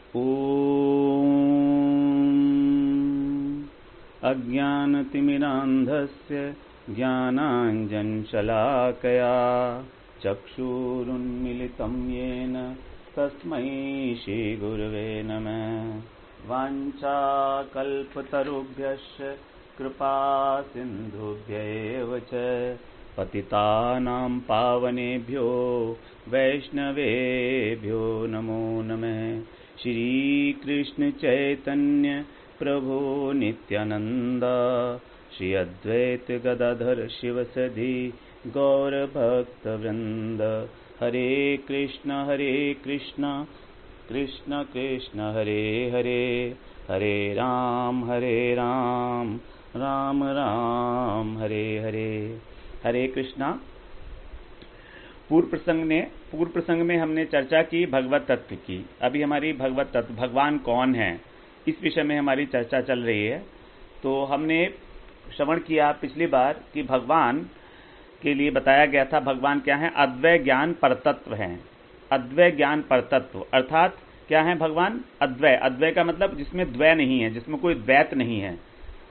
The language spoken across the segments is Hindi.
ॐ अज्ञानतिमिरान्धस्य ज्ञानाञ्जनशलाकया चक्षुरुन्मीलितं येन तस्मै श्रीगुरवे नमः। वाञ्छाकल्पतरुभ्यश्च कृपासिन्धुभ्यैव च पतितानां पावनेभ्यो वैष्णवेभ्यो नमो नमः। श्रीकृष्ण चैतन्य प्रभु नित्यानंद श्री अद्वैत गदाधर शिवसदि गौरभक्तवृंद। हरे कृष्ण कृष्ण कृष्ण हरे हरे, हरे राम राम राम हरे हरे। हरे कृष्णा। पूर्व प्रसंग में हमने चर्चा की भगवत तत्व की। अभी हमारी भगवत तत्व, भगवान कौन है, इस विषय में हमारी चर्चा चल रही है। तो हमने श्रवण किया पिछली बार कि भगवान के लिए बताया गया था भगवान क्या है, अद्वय ज्ञान परतत्व हैं। अद्वय ज्ञान परतत्व अर्थात क्या है भगवान? अद्वय। अद्वय का मतलब जिसमें द्वय नहीं है, जिसमें कोई द्वैत नहीं है,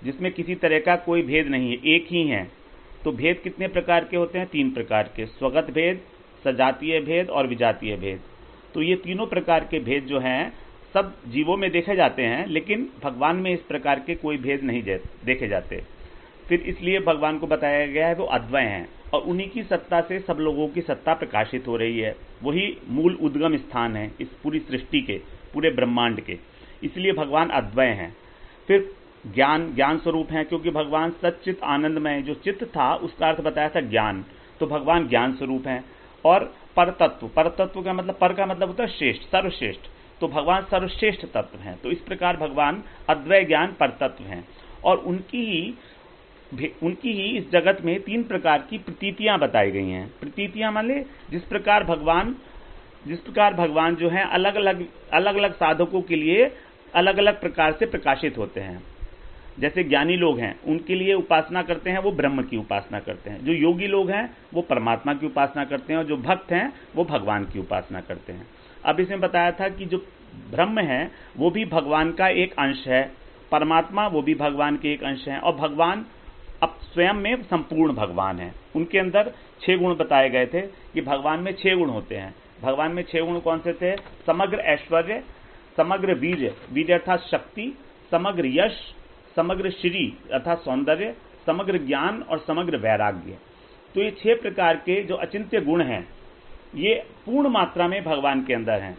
जिसमें किसी तरह का कोई भेद नहीं है, एक ही है। तो भेद कितने प्रकार के होते हैं? 3 प्रकार के, स्वगत भेद, सजातीय भेद और विजातीय भेद। तो ये तीनों प्रकार के भेद जो हैं सब जीवों में देखे जाते हैं, लेकिन भगवान में इस प्रकार के कोई भेद नहीं देखे जाते। फिर इसलिए भगवान को बताया गया है वो अद्वय हैं और उन्हीं की सत्ता से सब लोगों की सत्ता प्रकाशित हो रही है। वही मूल उद्गम स्थान है इस पूरी सृष्टि के, पूरे ब्रह्मांड के। इसलिए भगवान अद्वय हैं। फिर ज्ञान स्वरूप हैं, क्योंकि भगवान सच्चित आनंदमय, जो चित्त था उसका अर्थ बताया था ज्ञान, तो भगवान ज्ञान स्वरूप हैं। और परतत्व का मतलब, पर का मतलब होता है श्रेष्ठ, सर्वश्रेष्ठ, तो भगवान सर्वश्रेष्ठ तत्व हैं। तो इस प्रकार भगवान अद्वय ज्ञान परतत्व हैं। और उनकी ही इस जगत में 3 प्रकार की प्रतीतियां बताई गई हैं। प्रतीतियां मान जिस प्रकार भगवान जो हैं अलग अलग साधकों के लिए अलग अलग प्रकार से प्रकाशित होते हैं। जैसे ज्ञानी लोग हैं उनके लिए उपासना करते हैं, वो ब्रह्म की उपासना करते हैं। जो योगी लोग हैं वो परमात्मा की उपासना करते हैं, और जो भक्त हैं वो भगवान की उपासना करते हैं। अब इसमें बताया था कि जो ब्रह्म है वो भी भगवान का एक अंश है, परमात्मा वो भी भगवान के एक अंश है, और भगवान अब स्वयं में संपूर्ण भगवान है। उनके अंदर 6 गुण बताए गए थे कि भगवान में 6 गुण होते हैं। भगवान में 6 गुण कौन से थे? समग्र ऐश्वर्य, समग्र वीर्य अर्थात शक्ति, समग्र यश, समग्र श्री अर्थात सौंदर्य, समग्र ज्ञान और समग्र वैराग्य। तो ये 6 प्रकार के जो अचिंत्य गुण हैं ये पूर्ण मात्रा में भगवान के अंदर हैं।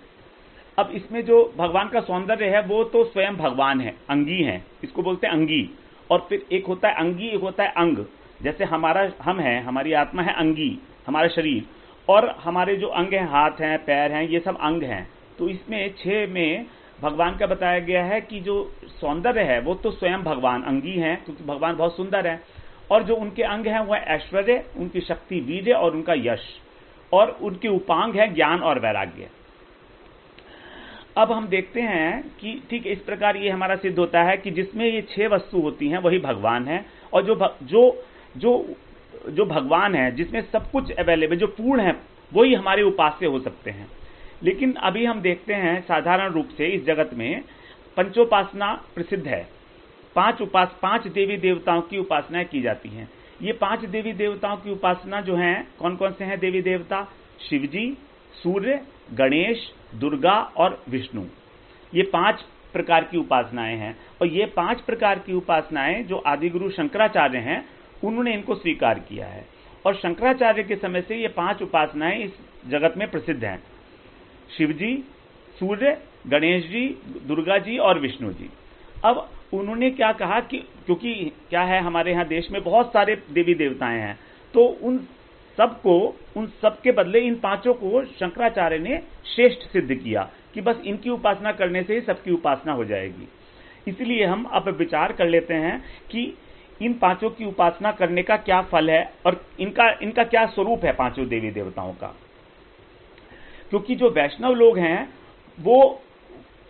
अब इसमें जो भगवान का सौंदर्य है वो तो स्वयं भगवान है, अंगी है, इसको बोलते हैं अंगी। और फिर एक होता है अंगी, एक होता है अंग। जैसे हमारी आत्मा है अंगी, हमारा शरीर, और हमारे जो अंग हैं, हाथ हैं, पैर हैं, ये सब अंग हैं। तो इसमें 6 में भगवान का बताया गया है कि जो सौंदर्य है वो तो स्वयं भगवान अंगी हैं, क्योंकि भगवान बहुत सुंदर है। और जो उनके अंग हैं वह ऐश्वर्य, उनकी शक्ति वीर्य और उनका यश, और उनके उपांग है ज्ञान और वैराग्य। अब हम देखते हैं कि ठीक इस प्रकार ये हमारा सिद्ध होता है कि जिसमें ये 6 वस्तु होती हैं वही भगवान है। और जो भगवान है, जिसमें सब कुछ अवेलेबल, जो पूर्ण है, वही हमारे उपास्य हो सकते हैं। लेकिन अभी हम देखते हैं साधारण रूप से इस जगत में पंचोपासना प्रसिद्ध है। 5 देवी देवताओं की उपासनाएं की जाती हैं। ये 5 देवी देवताओं की उपासना जो हैं, कौन कौन से हैं देवी देवता? शिवजी, सूर्य, गणेश, दुर्गा और विष्णु। ये 5 प्रकार की उपासनाएं हैं। और ये 5 प्रकार की उपासनाएं जो आदिगुरु शंकराचार्य हैं उन्होंने इनको स्वीकार किया है। और शंकराचार्य के समय से ये 5 उपासनाएं इस जगत में प्रसिद्ध हैं। शिवजी, सूर्य, गणेश जी, दुर्गा जी और विष्णु जी। अब उन्होंने क्या कहा कि क्योंकि क्या है, हमारे यहाँ देश में बहुत सारे देवी देवताएं हैं, तो उन सबके बदले इन 5 को शंकराचार्य ने श्रेष्ठ सिद्ध किया कि बस इनकी उपासना करने से ही सबकी उपासना हो जाएगी। इसलिए हम अब विचार कर लेते हैं कि इन 5 की उपासना करने का क्या फल है और इनका क्या स्वरूप है 5 देवी देवताओं का। क्योंकि जो वैष्णव लोग हैं वो,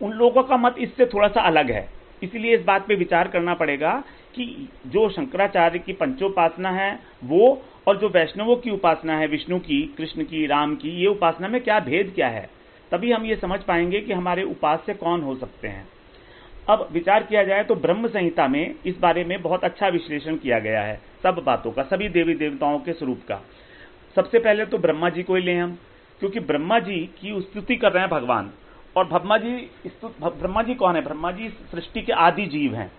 उन लोगों का मत इससे थोड़ा सा अलग है। इसलिए इस बात पे विचार करना पड़ेगा कि जो शंकराचार्य की पंचोपासना है वो, और जो वैष्णवों की उपासना है, विष्णु की, कृष्ण की, राम की, ये उपासना में क्या भेद क्या है। तभी हम ये समझ पाएंगे कि हमारे उपास्य कौन हो सकते हैं। अब विचार किया जाए तो ब्रह्म संहिता में इस बारे में बहुत अच्छा विश्लेषण किया गया है, सब बातों का, सभी देवी देवताओं के स्वरूप का। सबसे पहले तो ब्रह्मा जी को ही लें हम, क्योंकि ब्रह्मा जी की स्तुति कर रहे हैं भगवान। और ब्रह्मा जी कौन है? ब्रह्मा जी सृष्टि के आदि जीव हैं।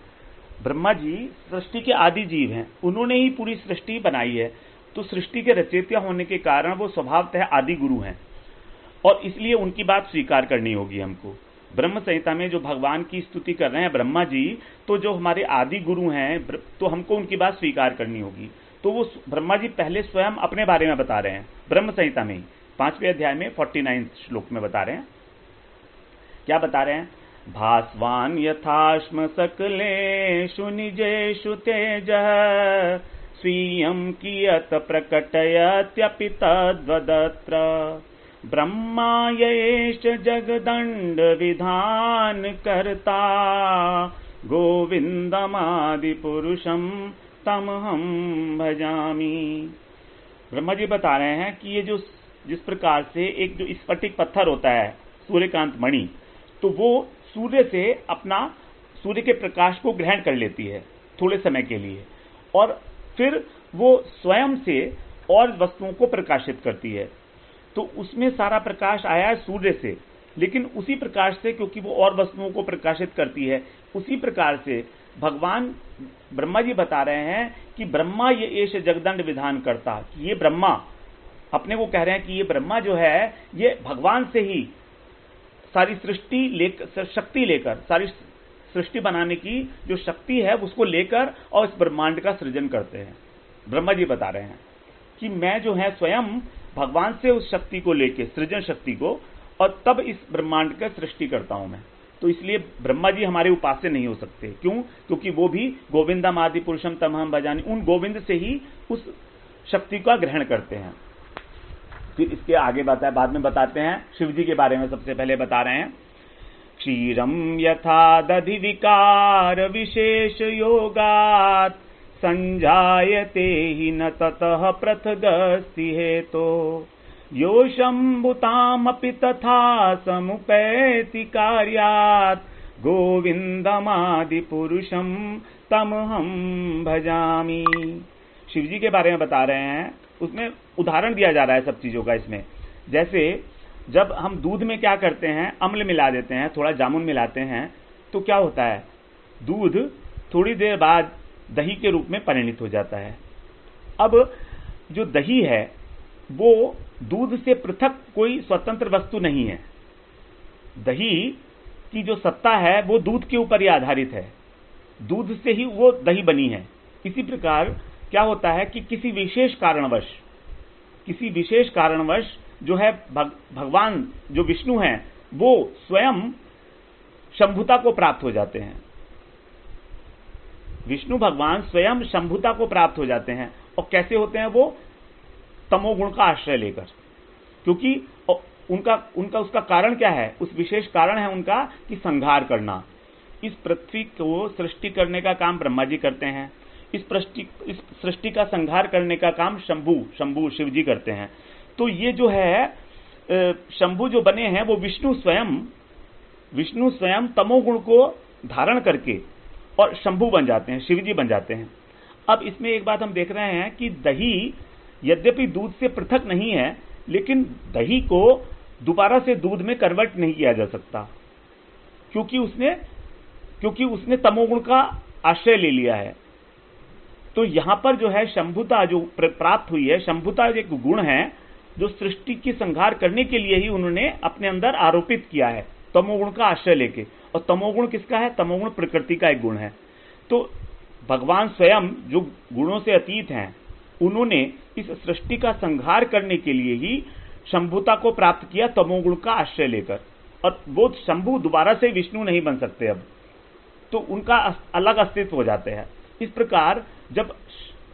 ब्रह्मा जी सृष्टि के आदि जीव हैं, उन्होंने ही पूरी सृष्टि बनाई है। तो सृष्टि के रचयिता होने के कारण वो स्वभावतः आदि गुरु हैं, और इसलिए उनकी बात स्वीकार करनी होगी हमको। ब्रह्म संहिता में जो भगवान की स्तुति कर रहे हैं ब्रह्मा जी, तो जो हमारे आदि गुरु हैं, तो हमको उनकी बात स्वीकार करनी होगी। तो वो ब्रह्मा जी पहले स्वयं अपने बारे में बता रहे हैं ब्रह्म संहिता में ही, 5वें अध्याय में 49 श्लोक में बता रहे हैं। क्या बता रहे हैं? भास्वान यथाश्म सकलेषु निजेषु तेजः स्वीयं कियत् प्रकटयत्यपि तद्वदत्र ब्रह्मा येष जगदण्ड विधान कर्ता गोविंदमादि पुरुषम तमहम भजामि। ब्रह्मा जी बता रहे हैं कि ये जो जिस प्रकार से एक जो स्फटिक पत्थर होता है, सूर्यकांत मणि, तो वो सूर्य से अपना सूर्य के प्रकाश को ग्रहण कर लेती है थोड़े समय के लिए, और फिर वो स्वयं से और वस्तुओं को प्रकाशित करती है। तो उसमें सारा प्रकाश आया है सूर्य से, लेकिन उसी प्रकाश से, क्योंकि वो और वस्तुओं को प्रकाशित करती है, उसी प्रकार से भगवान ब्रह्मा जी बता रहे हैं कि ब्रह्मा ये एष जगदंड विधान करता, कि ये ब्रह्मा अपने को कह रहे हैं कि ये ब्रह्मा जो है ये भगवान से ही सारी शक्ति लेकर, सारी सृष्टि बनाने की जो शक्ति है उसको लेकर और इस ब्रह्मांड का सृजन करते हैं। ब्रह्मा जी बता रहे हैं कि मैं जो है स्वयं भगवान से उस शक्ति को लेके, सृजन शक्ति को, और तब इस ब्रह्मांड का सृष्टि करता हूं मैं। तो इसलिए ब्रह्मा जी हमारे उपास्य नहीं हो सकते। क्यों? क्योंकि वो भी गोविंदम आदि पुरुषम तमहम भजामि, उन गोविंद से ही उस शक्ति का ग्रहण करते हैं। फिर इसके आगे बाद में बताते हैं शिव जी के बारे में। सबसे पहले बता रहे हैं क्षीरम यथा दधि विकार विशेष योगात् संजायते ही न ततः पृथगस्ति हेतो यो शंभुतामपि तथा समुपैति कार्यात् गोविंदमादि पुरुषम तमहम भजामि। शिव जी के बारे में बता रहे हैं, उसमें उदाहरण दिया जा रहा है सब चीजों का इसमें। जैसे जब हम दूध में क्या करते हैं, अम्ल मिला देते हैं, थोड़ा जामुन मिलाते हैं, तो क्या होता है, दूध थोड़ी देर बाद दही के रूप में परिणित हो जाता है। अब जो दही है वो दूध से पृथक कोई स्वतंत्र वस्तु नहीं है। दही की जो सत्ता है वो दूध के ऊपर ही आधारित है, दूध से ही वो दही बनी है। इसी प्रकार क्या होता है कि किसी विशेष कारणवश जो है भगवान जो विष्णु हैं वो स्वयं शंभुता को प्राप्त हो जाते हैं। विष्णु भगवान स्वयं शंभुता को प्राप्त हो जाते हैं। और कैसे होते हैं? वो तमोगुण का आश्रय लेकर। क्योंकि उनका उसका कारण क्या है? उस विशेष कारण है उनका कि संहार करना। इस पृथ्वी को सृष्टि करने का काम ब्रह्मा जी करते हैं, इस सृष्टि का संहार करने का काम शंभु शिव जी करते हैं। तो ये जो है शंभु जो बने हैं वो विष्णु स्वयं तमोगुण को धारण करके और शंभु बन जाते हैं, शिव जी बन जाते हैं। अब इसमें एक बात हम देख रहे हैं कि दही यद्यपि दूध से पृथक नहीं है, लेकिन दही को दोबारा से दूध में कन्वर्ट नहीं किया जा सकता, क्योंकि उसने तमोगुण का आश्रय ले लिया है। तो यहां पर जो है शंभुता जो प्राप्त हुई है, शंभुता एक गुण है जो सृष्टि की संहार करने के लिए ही उन्होंने अपने अंदर आरोपित किया है, तमोगुण का आश्रय लेके। और तमोगुण किसका है? तमोगुण प्रकृति का एक गुण है। तो भगवान स्वयं जो गुणों से अतीत हैं, उन्होंने इस सृष्टि का संहार करने के लिए ही शंभुता को प्राप्त किया तमोगुण का आश्रय लेकर। और वो शंभु दोबारा से विष्णु नहीं बन सकते अब, तो उनका अलग अस्तित्व हो जाते हैं। इस प्रकार जब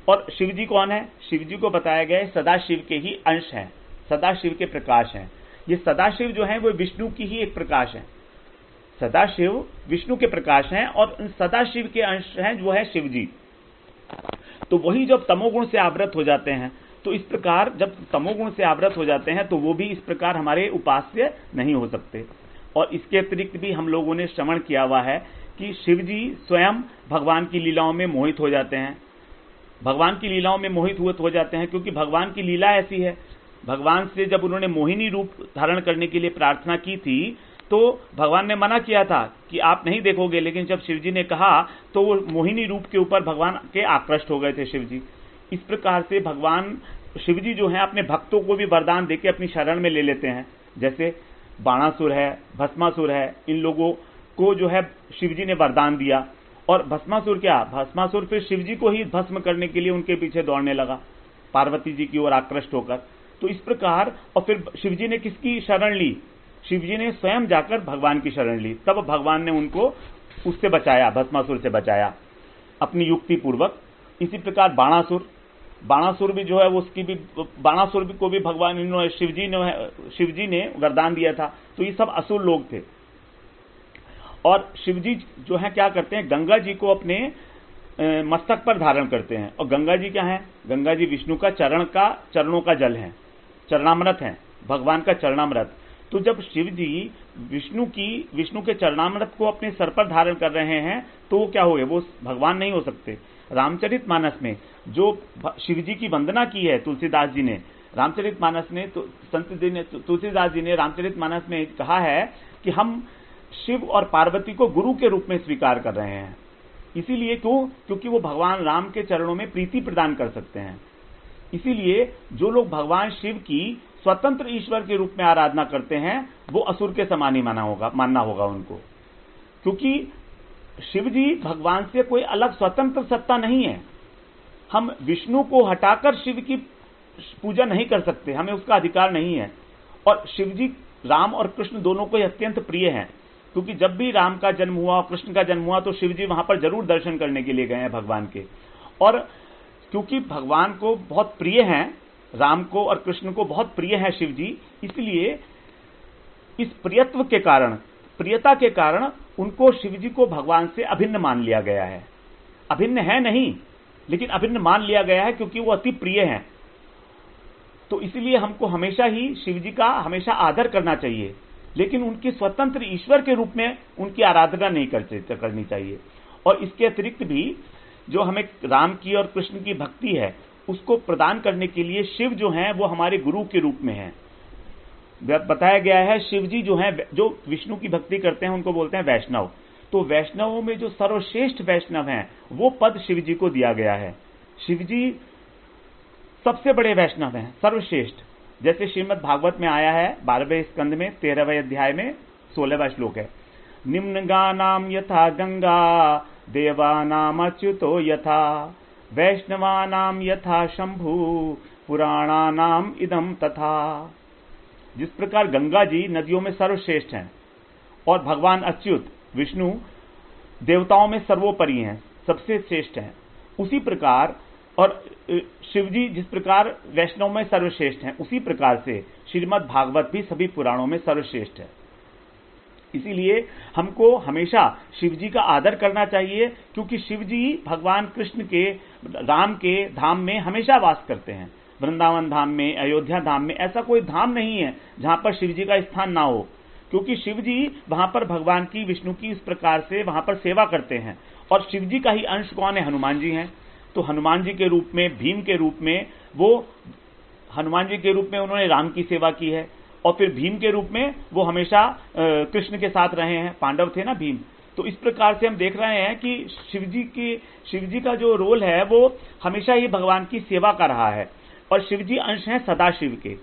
और शिव जी कौन है? शिव जी को बताया गया है सदाशिव के ही अंश हैं, सदाशिव के प्रकाश हैं। ये सदाशिव जो है वो विष्णु की ही एक प्रकाश है। सदाशिव विष्णु के प्रकाश हैं और सदाशिव के अंश हैं जो है शिव जी। तो वही जब तमोगुण से आवृत हो जाते हैं तो इस प्रकार जब तमोगुण से आवृत हो जाते हैं तो वो भी इस प्रकार हमारे उपास्य नहीं हो सकते। और इसके अतिरिक्त भी हम लोगों ने श्रवण किया हुआ है कि शिव जी स्वयं भगवान की लीलाओं में मोहित हो जाते हैं, भगवान की लीलाओं में मोहित हो जाते हैं, क्योंकि भगवान की लीला ऐसी है। भगवान से जब उन्होंने मोहिनी रूप धारण करने के लिए प्रार्थना की थी तो भगवान ने मना किया था कि आप नहीं देखोगे, लेकिन जब शिवजी ने कहा तो वो मोहिनी रूप के ऊपर भगवान के आकृष्ट हो गए थे शिवजी। इस प्रकार से भगवान शिवजी जो है अपने भक्तों को भी वरदान देके अपनी शरण में ले लेते हैं। जैसे बाणासुर है, भस्मासुर है, इन लोगों को जो है शिवजी ने वरदान दिया। और भस्मासुर फिर शिवजी को ही भस्म करने के लिए उनके पीछे दौड़ने लगा, पार्वती जी की ओर आकृष्ट होकर। तो इस प्रकार, और फिर शिवजी ने किसकी शरण ली? शिवजी ने स्वयं जाकर भगवान की शरण ली, तब भगवान ने उनको उससे बचाया, भस्मासुर से बचाया अपनी युक्ति पूर्वक। इसी प्रकार बाणासुर भी जो है उसकी भी, बाणासुर को भी भगवान शिवजी ने वरदान दिया था। तो ये सब असुर लोग थे। और शिवजी जो है क्या करते हैं, गंगा जी को अपने मस्तक पर धारण करते हैं। और गंगा जी क्या है? गंगा जी विष्णु का चरणों का जल है, चरणामृत है, भगवान का चरणामृत। तो जब शिव जी विष्णु के चरणामृत को अपने सर पर धारण कर रहे हैं तो वो क्या हो गए? वो भगवान नहीं हो सकते। रामचरितमानस में जो शिव जी की वंदना की है तुलसीदास जी ने, रामचरितमानस में तो तुलसीदास जी ने रामचरितमानस में कहा है कि हम शिव और पार्वती को गुरु के रूप में स्वीकार कर रहे हैं। इसीलिए क्योंकि वो भगवान राम के चरणों में प्रीति प्रदान कर सकते हैं। इसीलिए जो लोग भगवान शिव की स्वतंत्र ईश्वर के रूप में आराधना करते हैं वो असुर के समान ही मानना होगा उनको, क्योंकि शिव जी भगवान से कोई अलग स्वतंत्र सत्ता नहीं है। हम विष्णु को हटाकर शिव की पूजा नहीं कर सकते, हमें उसका अधिकार नहीं है। और शिव जी राम और कृष्ण दोनों को अत्यंत प्रिय हैं, क्योंकि जब भी राम का जन्म हुआ और कृष्ण का जन्म हुआ तो शिव जी वहां पर जरूर दर्शन करने के लिए गए हैं भगवान के। और क्योंकि भगवान को बहुत प्रिय हैं, राम को और कृष्ण को बहुत प्रिय है शिव जी, इसलिए इस प्रियता के कारण उनको शिव जी को भगवान से अभिन्न मान लिया गया है। अभिन्न है नहीं, लेकिन अभिन्न मान लिया गया है क्योंकि वो अति प्रिय हैं। तो इसलिए हमको हमेशा ही शिव जी का हमेशा आदर करना चाहिए, लेकिन उनकी स्वतंत्र ईश्वर के रूप में उनकी आराधना नहीं करनी चाहिए। और इसके अतिरिक्त भी जो हमें राम की और कृष्ण की भक्ति है उसको प्रदान करने के लिए शिव जो हैं वो हमारे गुरु के रूप में हैं। बताया गया है शिव जी जो हैं, जो विष्णु की भक्ति करते हैं उनको बोलते हैं वैष्णव। तो वैष्णवों में जो सर्वश्रेष्ठ वैष्णव हैं वो पद शिव जी को दिया गया है। शिव जी सबसे बड़े वैष्णव हैं, सर्वश्रेष्ठ। जैसे श्रीमद् भागवत में आया है 12वें स्कंद में 13वें अध्याय में 16वां श्लोक है, निम्न गानाम यथा गंगा देवानाम अच्युतो यथा वैष्णवानाम यथा शंभु पुराणानाम इदम तथा। जिस प्रकार गंगा जी नदियों में सर्वश्रेष्ठ हैं और भगवान अच्युत विष्णु देवताओं में सर्वोपरि हैं, सबसे श्रेष्ठ हैं, उसी प्रकार और शिवजी जिस प्रकार वैष्णव में सर्वश्रेष्ठ हैं, उसी प्रकार से श्रीमद् भागवत भी सभी पुराणों में सर्वश्रेष्ठ है। इसीलिए हमको हमेशा शिवजी का आदर करना चाहिए, क्योंकि शिवजी भगवान कृष्ण के राम के धाम में हमेशा वास करते हैं। वृंदावन धाम में, अयोध्या धाम में ऐसा कोई धाम नहीं है जहां पर शिवजी का स्थान ना हो, क्योंकि शिवजी वहां पर भगवान की विष्णु की इस प्रकार से वहां पर सेवा करते हैं। और शिवजी का ही अंश कौन है? हनुमान जी हैं। तो हनुमान जी के रूप में, भीम के रूप में, वो हनुमान जी के रूप में उन्होंने राम की सेवा की है, और फिर भीम के रूप में वो हमेशा कृष्ण के साथ रहे हैं, पांडव थे ना भीम। तो इस प्रकार से हम देख रहे हैं कि शिवजी का जो रोल है वो हमेशा ही भगवान की सेवा का रहा है। और शिवजी अंश हैं सदाशिव के,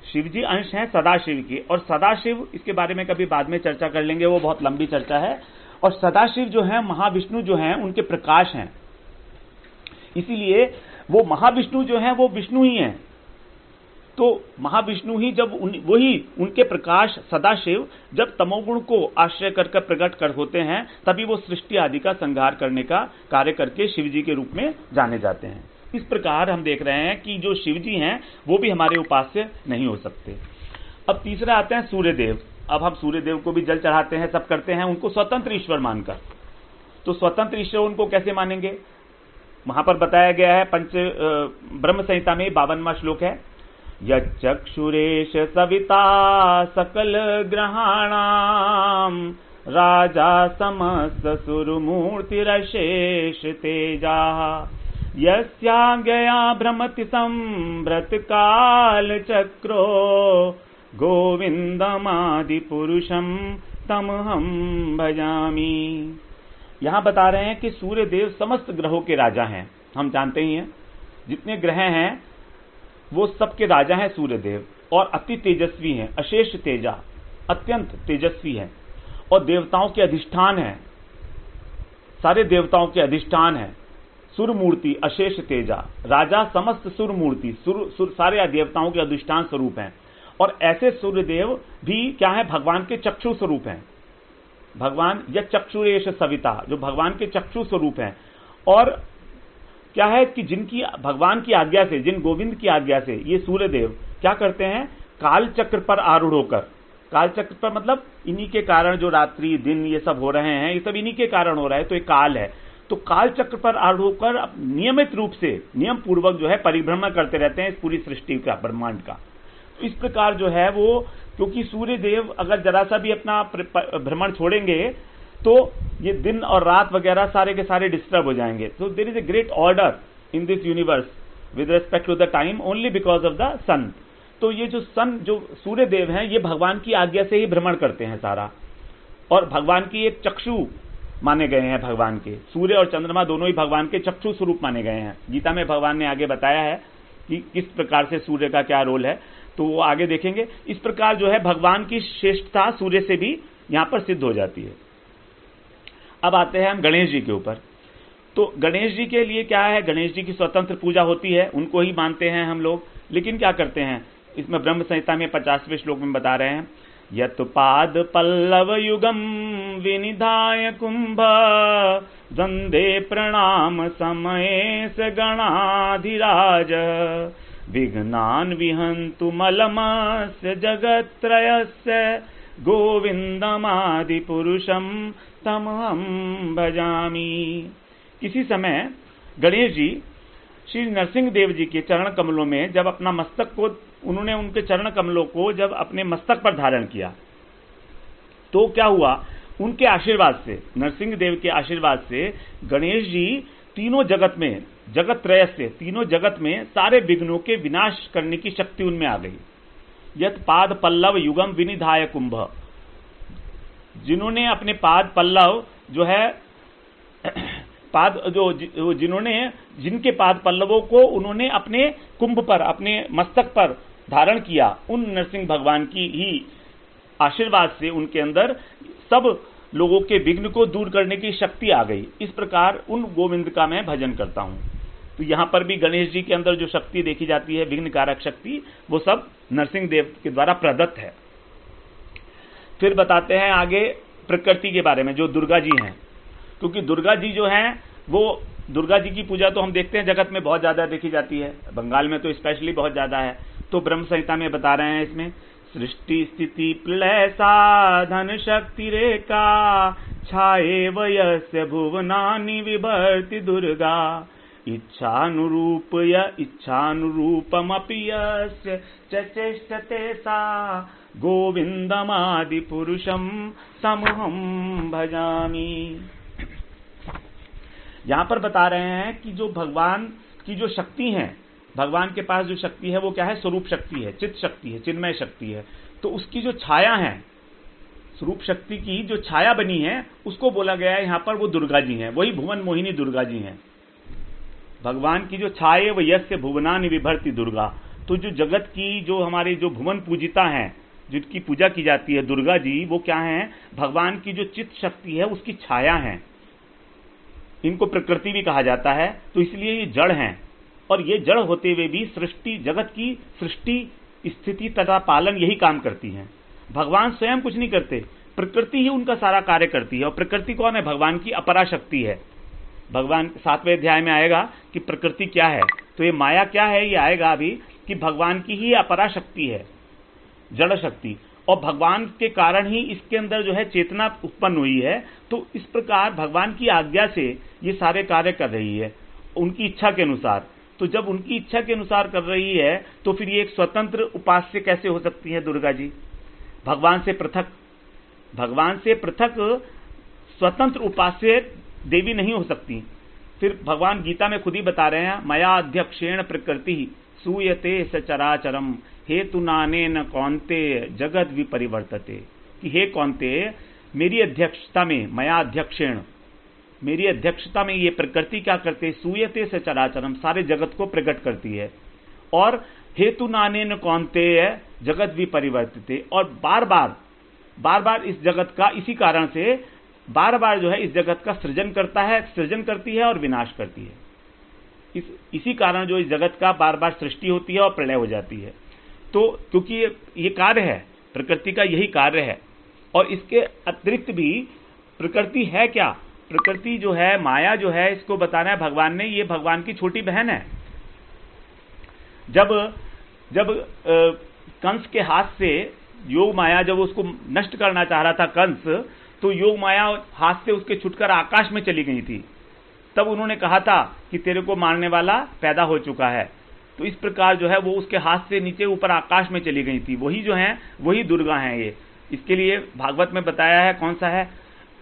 शिवजी अंश हैं सदाशिव के। और सदाशिव, इसके बारे में कभी बाद में चर्चा कर लेंगे, वो बहुत लंबी चर्चा है। और सदाशिव जो है, महाविष्णु जो है, उनके प्रकाश हैं, इसीलिए वो महाविष्णु जो है वो विष्णु ही हैं। तो महाविष्णु ही जब वही उनके प्रकाश सदाशिव जब तमोगुण को आश्रय कर प्रकट कर होते हैं, तभी वो सृष्टि आदि का संहार करने का कार्य करके शिवजी के रूप में जाने जाते हैं। इस प्रकार हम देख रहे हैं कि जो शिवजी हैं वो भी हमारे उपास्य नहीं हो सकते। अब तीसरा आते हैं सूर्यदेव। अब हम सूर्यदेव को भी जल चढ़ाते हैं, सब करते हैं, उनको स्वतंत्र ईश्वर मानकर। तो स्वतंत्र ईश्वर उनको कैसे मानेंगे? वहां पर बताया गया है ब्रह्म संहिता में 52वां श्लोक है, यच्चक्षुरेश सविता सकल ग्रहाणाम राजा समस्त सुरमूर्तिरशेष तेजा यस्याज्ञया भ्रमति संभ्रत काल चक्रो गोविंदमादि पुरुषम तमहम भजामि। यहां बता रहे हैं कि सूर्य देव समस्त ग्रहों के राजा हैं। हम जानते ही हैं जितने ग्रह हैं वो सबके राजा हैं सूर्य देव, और अति तेजस्वी हैं, अशेष तेजा, अत्यंत तेजस्वी हैं, और देवताओं के अधिष्ठान हैं, सारे देवताओं के अधिष्ठान हैं। सुरमूर्ति अशेष तेजा, राजा समस्त सुरमूर्ति, सारे देवताओं के अधिष्ठान स्वरूप हैं। और ऐसे सूर्यदेव भी क्या है, भगवान के चक्षु स्वरूप हैं। भगवान या चक्षुरेश सविता, जो भगवान के चक्षु स्वरूप हैं। और क्या है कि जिनकी भगवान की आज्ञा से, जिन गोविंद की आज्ञा से ये सूर्यदेव क्या करते हैं, काल चक्र पर आरूढ़ होकर, काल चक्र पर मतलब इन्हीं के कारण जो रात्रि दिन ये सब हो रहे हैं, ये सब इन्हीं के कारण हो रहा है, तो ये काल है। तो काल चक्र पर आरूढ़ होकर नियमित रूप से, नियम पूर्वक जो है परिभ्रमण करते रहते हैं इस पूरी सृष्टि का, ब्रह्मांड का। तो इस प्रकार जो है वो, क्योंकि सूर्य देव अगर जरा सा भी अपना भ्रमण छोड़ेंगे तो ये दिन और रात वगैरह सारे के सारे डिस्टर्ब हो जाएंगे। So there is a great order in this universe with respect to the time only because of the sun. तो ये जो सन, जो सूर्य देव हैं, ये भगवान की आज्ञा से ही भ्रमण करते हैं सारा, और भगवान की एक चक्षु माने गए हैं। भगवान के सूर्य और चंद्रमा दोनों ही भगवान के चक्षु स्वरूप माने गए हैं। गीता में भगवान ने आगे बताया है कि किस प्रकार से सूर्य का क्या रोल है, तो वो आगे देखेंगे। इस प्रकार जो है भगवान की श्रेष्ठता सूर्य से भी यहां पर सिद्ध हो जाती है। अब आते हैं हम गणेश जी के ऊपर। तो गणेश जी के लिए क्या है, गणेश जी की स्वतंत्र पूजा होती है, उनको ही मानते हैं हम लोग। लेकिन क्या करते हैं, इसमें ब्रह्म संहिता में 50वें श्लोक में बता रहे हैं, यत पाद पल्लव युगम विनिधाय कुंभ वंदे प्रणाम समय स गणाधिराज विघ्नान विहंतु मलमस्य जगत्त्रयस्य गोविंदमादि पुरुषम तमहम भजामि। किसी समय गणेश जी श्री नरसिंह देव जी के चरण कमलों में जब अपना मस्तक को, उन्होंने उनके चरण कमलों को जब अपने मस्तक पर धारण किया, तो क्या हुआ, उनके आशीर्वाद से, नरसिंह देव के आशीर्वाद से गणेश जी तीनों जगत में, जगत त्रय से, तीनों जगत में सारे विघ्नों के विनाश करने की शक्ति उनमें आ गई। यत पाद पल्लव युगम विनिधाय कुंभ, जिन्होंने अपने पाद पल्लव जो है पाद जो जिन्होंने, जिनके पाद पल्लवों को उन्होंने अपने कुंभ पर, अपने मस्तक पर धारण किया, उन नरसिंह भगवान की ही आशीर्वाद से उनके अंदर सब लोगों के विघ्न को दूर करने की शक्ति आ गई। इस प्रकार उन गोविंद का मैं भजन करता हूं। तो यहां पर भी गणेश जी के अंदर जो शक्ति देखी जाती है, विघ्न कारक शक्ति, वो सब नरसिंह देव के द्वारा प्रदत्त है। फिर बताते हैं आगे प्रकृति के बारे में, जो दुर्गा जी हैं। क्योंकि दुर्गा जी जो हैं, वो दुर्गा जी की पूजा तो हम देखते हैं जगत में बहुत ज्यादा देखी जाती है, बंगाल में तो स्पेशली बहुत ज्यादा है। तो ब्रह्म संहिता में बता रहे हैं इसमें, सृष्टि स्थिति प्रलय साधन शक्ति रेखा छाए वयस्य भुवनानि विभर्ति दुर्गा इच्छानुरूपमपि यस्य च चेष्टते सा गोविंदमादि पुरुषम तमहम भजामि। यहां पर बता रहे हैं कि जो भगवान की जो शक्ति है, भगवान के पास जो शक्ति है वो क्या है, स्वरूप शक्ति है, चित्त शक्ति है, चिन्मय शक्ति है। तो उसकी जो छाया है, स्वरूप शक्ति की जो छाया बनी है, उसको बोला गया है यहां पर, वो दुर्गा जी हैं, वही भुवन मोहिनी दुर्गा जी हैं। भगवान की जो छाये वो यस्य भुवनानि विभर्ति दुर्गा। तो जो जगत की, जो हमारी जो भुवन पूजिता है, जिनकी पूजा की जाती है दुर्गा जी, वो क्या है, भगवान की जो चित्त शक्ति है उसकी छाया है। इनको प्रकृति भी कहा जाता है। तो इसलिए ये जड़ हैं, और ये जड़ होते हुए भी सृष्टि, जगत की सृष्टि स्थिति तथा पालन यही काम करती हैं। भगवान स्वयं कुछ नहीं करते, प्रकृति ही उनका सारा कार्य करती है। और प्रकृति कौन है, भगवान की अपरा शक्ति है। भगवान 7वें अध्याय में आएगा कि प्रकृति क्या है, तो ये माया क्या है, ये आएगा अभी, कि भगवान की ही अपरा शक्ति है, जड़ शक्ति, और भगवान के कारण ही इसके अंदर जो है चेतना उत्पन्न हुई है। तो इस प्रकार भगवान की आज्ञा से ये सारे कार्य कर रही है। उनकी इच्छा के अनुसार। तो जब उनकी इच्छा के अनुसार कर रही है तो फिर ये एक स्वतंत्र उपास्य कैसे हो सकती है दुर्गा जी? भगवान से पृथक स्वतंत्र उपास्य देवी नहीं हो सकती। फिर भगवान गीता में खुद ही बता रहे हैं, मया अध्यक्षेण प्रकृति सूयते सचराचरम हेतुनानेन कौन्तेय जगत विपरिवर्तते। कि हे कौन्तेय, मेरी अध्यक्षता में, मया अध्यक्षेण, मेरी अध्यक्षता में ये प्रकृति क्या करते, सूयते सचराचरम, सारे जगत को प्रकट करती है। और हेतुनानेन कौन्तेय जगत विपरिवर्तते, और बार बार इस जगत का, इसी कारण से बार बार जो है इस जगत का सृजन करती है और विनाश करती है। इसी कारण जो इस जगत का बार बार सृष्टि होती है और प्रलय हो जाती है। तो क्योंकि ये कार्य है, प्रकृति का यही कार्य है। और इसके अतिरिक्त भी प्रकृति है क्या? प्रकृति जो है, माया जो है, इसको बताना है भगवान ने, ये भगवान की छोटी बहन है। जब कंस के हाथ से योग माया, जब उसको नष्ट करना चाह रहा था कंस, तो योग माया हाथ से उसके छुटकर आकाश में चली गई थी। तब उन्होंने कहा था कि तेरे को मारने वाला पैदा हो चुका है। तो इस प्रकार जो है वो उसके हाथ से नीचे ऊपर आकाश में चली गई थी। वही जो है वही दुर्गा है। ये इसके लिए भागवत में बताया है, कौन सा है?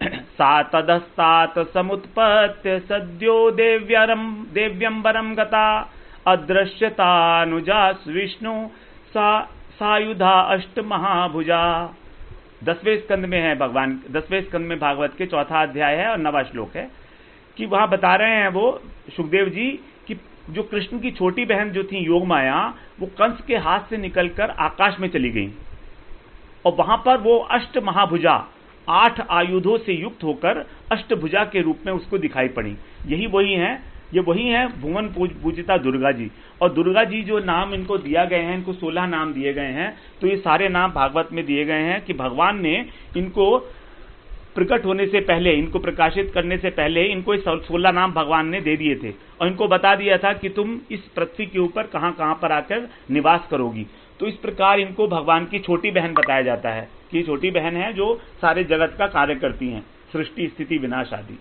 सा तदस्तात समुत्पत्य सद्यो देव्यंबरम गता अदृश्यतानुजा विष्णु सायुधा अष्ट महाभुजा। 10वें स्कंद में है भगवान, 10वें स्कंद में भागवत के 4वां अध्याय है और 9वां श्लोक है कि वहां बता रहे हैं वो सुखदेव जी कि जो कृष्ण की छोटी बहन जो थी योग माया, वो कंस के हाथ से निकलकर आकाश में चली गई और वहां पर वो अष्ट महाभुजा, 8 आयुधों से युक्त होकर अष्टभुजा के रूप में उसको दिखाई पड़ी। यही वही है, ये वही है भुवन पूजिता दुर्गा जी। और दुर्गा जी जो नाम इनको दिया गए हैं, इनको 16 नाम दिए गए हैं। तो ये सारे नाम भागवत में दिए गए हैं कि भगवान ने इनको प्रकट होने से पहले, इनको प्रकाशित करने से पहले इनको 16 नाम भगवान ने दे दिए थे और इनको बता दिया था कि तुम इस पृथ्वी के ऊपर कहां कहां पर आकर निवास करोगी। तो इस प्रकार इनको भगवान की छोटी बहन बताया जाता है कि छोटी बहन है जो सारे जगत का कार्य करती हैं, सृष्टि स्थिति विनाश आदि।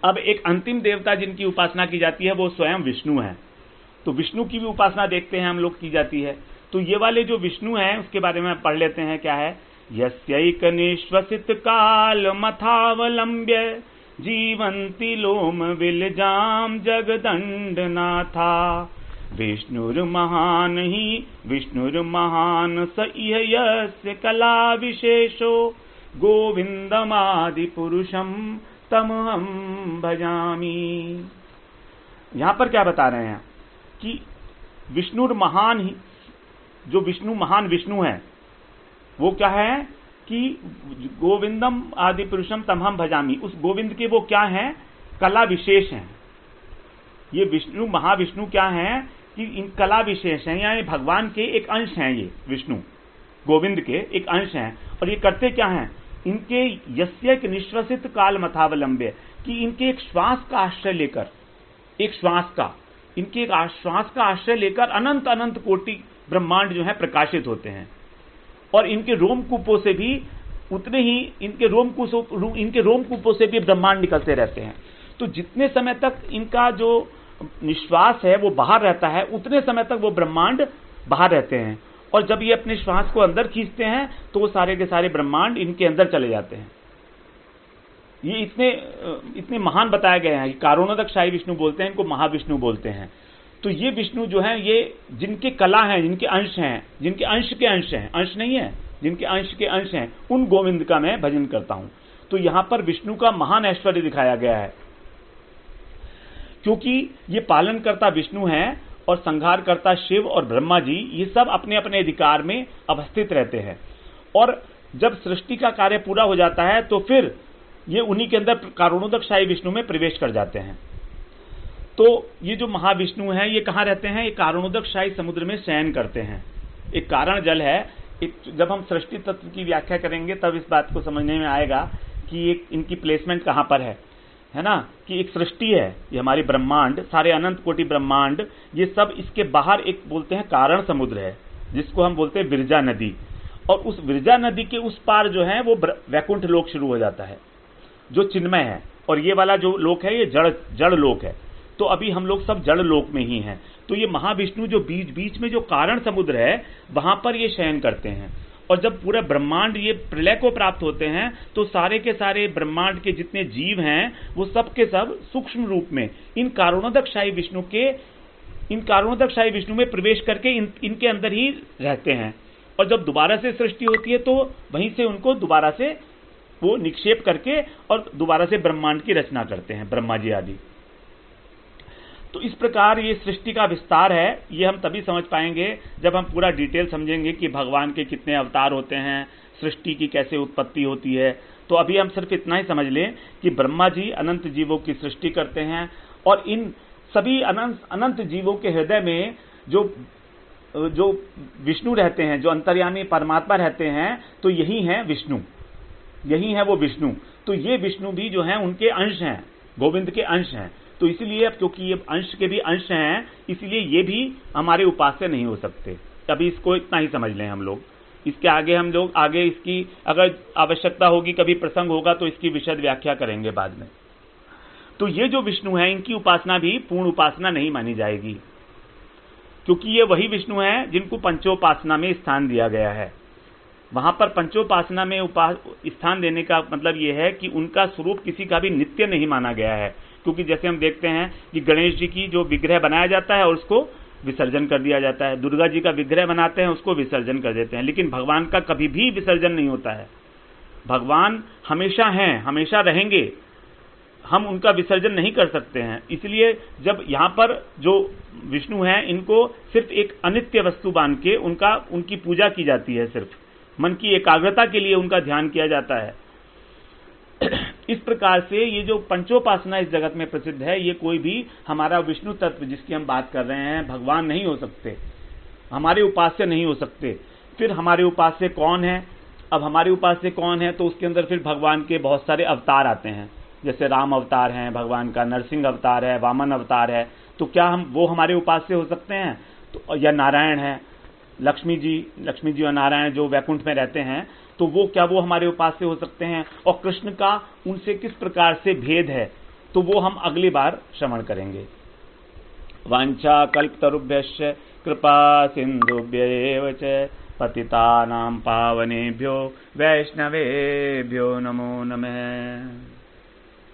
अब एक अंतिम देवता जिनकी उपासना की जाती है वो स्वयं विष्णु है। तो विष्णु की भी उपासना देखते हैं हम लोग की जाती है। तो ये वाले जो विष्णु हैं उसके बारे में पढ़ लेते हैं। क्या है? यस्यैक निश्वसित काल मथावलंब्य जीवंती लोम विलजाम जगदंडनाथा विष्णुर्महान ही विष्णुर्महान स इह यस्य कला विशेषो गोविंदमादि पुरुषम तमहम भजामि। यहां पर क्या बता रहे हैं कि विष्णुर्महान ही, जो विष्णु महान विष्णु है वो क्या है कि गोविंदम आदि पुरुषम तमहम भजामि। उस गोविंद के वो क्या है? कला विशेष हैं। ये विष्णु महाविष्णु क्या है कि इन कला विशेष हैं, यानी भगवान के एक अंश हैं। ये विष्णु गोविंद के एक अंश हैं। और ये करते क्या हैं? इनके यस्य एक निश्वसित काल मथावलंब्य, कि इनके एक श्वास का आश्रय लेकर, एक श्वास का, इनके एक श्वास का आश्रय लेकर अनंत अनंत कोटि ब्रह्मांड जो है प्रकाशित होते हैं। और इनके रोमकूपों से भी उतने ही, इनके रोमकूपों से भी ब्रह्मांड निकलते रहते हैं। तो जितने समय तक इनका जो निश्वास है वो बाहर रहता है, उतने समय तक वो ब्रह्मांड बाहर रहते हैं। और जब ये अपने श्वास को अंदर खींचते हैं तो वो सारे के सारे ब्रह्मांड इनके अंदर चले जाते हैं। ये इतने महान बताए गए हैं कि कारणोदक शाही विष्णु बोलते हैं, इनको महाविष्णु बोलते हैं। तो ये विष्णु जो है, ये जिनके कला हैं, जिनके अंश हैं, जिनके अंश के अंश हैं, अंश नहीं है, जिनके अंश के अंश हैं, उन गोविंद का मैं भजन करता हूं। तो यहां पर विष्णु का महान ऐश्वर्य दिखाया गया है, क्योंकि ये पालन करता विष्णु हैं और संहार करता शिव और ब्रह्मा जी, ये सब अपने अपने अधिकार में अवस्थित रहते हैं। और जब सृष्टि का कार्य पूरा हो जाता है तो फिर ये उन्हीं के अंदर कारणोदक शाही विष्णु में प्रवेश कर जाते हैं। तो ये जो महाविष्णु हैं ये कहाँ रहते हैं? ये कारणोदक शाही समुद्र में शयन करते हैं। एक कारण जल है। जब हम सृष्टि तत्व की व्याख्या करेंगे तब इस बात को समझने में आएगा कि एक इनकी प्लेसमेंट कहाँ पर है ना, कि एक सृष्टि है, ये हमारी ब्रह्मांड, सारे अनंत कोटि ब्रह्मांड, ये सब इसके बाहर एक बोलते हैं कारण समुद्र है, जिसको हम बोलते हैं विरजा नदी। और उस विरजा नदी के उस पार जो है वो वैकुंठ लोक शुरू हो जाता है, जो चिन्मय है। और ये वाला जो लोक है ये जड़ लोक है। तो अभी हम लोग सब जड़ लोक में ही हैं। तो ये महाविष्णु जो बीच बीच में जो कारण समुद्र है वहां पर ये शयन करते हैं। और जब पूरा ब्रह्मांड ये प्रलय को प्राप्त होते हैं तो सारे के सारे ब्रह्मांड के जितने जीव हैं वो सब के सब सूक्ष्म रूप में इन कारणोदकशाही विष्णु में प्रवेश करके इनके अंदर ही रहते हैं। और जब दोबारा से सृष्टि होती है तो वहीं से उनको दोबारा से वो निक्षेप करके और दोबारा से ब्रह्मांड की रचना करते हैं, ब्रह्मा जी आदि। तो इस प्रकार ये सृष्टि का विस्तार है। ये हम तभी समझ पाएंगे जब हम पूरा डिटेल समझेंगे कि भगवान के कितने अवतार होते हैं, सृष्टि की कैसे उत्पत्ति होती है। तो अभी हम सिर्फ इतना ही समझ लें कि ब्रह्मा जी अनंत जीवों की सृष्टि करते हैं और इन सभी अनंत जीवों के हृदय में जो विष्णु रहते हैं, जो अंतर्यामी परमात्मा रहते हैं, तो यही है विष्णु, यही है वो विष्णु। तो ये विष्णु भी जो हैं उनके अंश हैं, गोविंद के अंश हैं। तो इसलिए अब क्योंकि ये अंश के भी अंश हैं, इसलिए ये भी हमारे उपास्य नहीं हो सकते। अभी इसको इतना ही समझ लें हम लोग। इसके आगे हम लोग आगे इसकी अगर आवश्यकता होगी, कभी प्रसंग होगा तो इसकी विशद व्याख्या करेंगे बाद में। तो ये जो विष्णु है इनकी उपासना भी पूर्ण उपासना नहीं मानी जाएगी, क्योंकि ये वही विष्णु है जिनको पंचोपासना में स्थान दिया गया है। वहां पर पंचोपासना में स्थान देने का मतलब यह है कि उनका स्वरूप किसी का भी नित्य नहीं माना गया है। क्योंकि जैसे हम देखते हैं कि गणेश जी की जो विग्रह बनाया जाता है और उसको विसर्जन कर दिया जाता है, दुर्गा जी का विग्रह बनाते हैं उसको विसर्जन कर देते हैं, लेकिन भगवान का कभी भी विसर्जन नहीं होता है। भगवान हमेशा हैं, हमेशा रहेंगे, हम उनका विसर्जन नहीं कर सकते हैं। इसलिए जब यहाँ पर जो विष्णु हैं इनको सिर्फ एक अनित्य वस्तु मान के उनकी पूजा की जाती है, सिर्फ मन की एकाग्रता के लिए उनका ध्यान किया जाता है। इस प्रकार से ये जो पंचोपासना इस जगत में प्रसिद्ध है, ये कोई भी हमारा विष्णु तत्व जिसकी हम बात कर रहे हैं भगवान नहीं हो सकते, हमारे उपास्य नहीं हो सकते। फिर हमारे उपास्य कौन है? अब हमारे उपास्य कौन है तो उसके अंदर फिर भगवान के बहुत सारे अवतार आते हैं, जैसे राम अवतार है भगवान का, नरसिंह अवतार है, वामन अवतार है। तो क्या वो हमारे उपास्य हो सकते हैं? तो या नारायण है, लक्ष्मी जी और नारायण जो वैकुंठ में रहते हैं, तो वो हमारे उपास्य हो सकते हैं? और कृष्ण का उनसे किस प्रकार से भेद है, तो वो हम अगली बार श्रवण करेंगे। वांछा कल्पतरुभ्यश्च कृपा सिंधुभ्यैव च पतितानां पावनेभ्यो वैष्णवेभ्यो नमो नमः।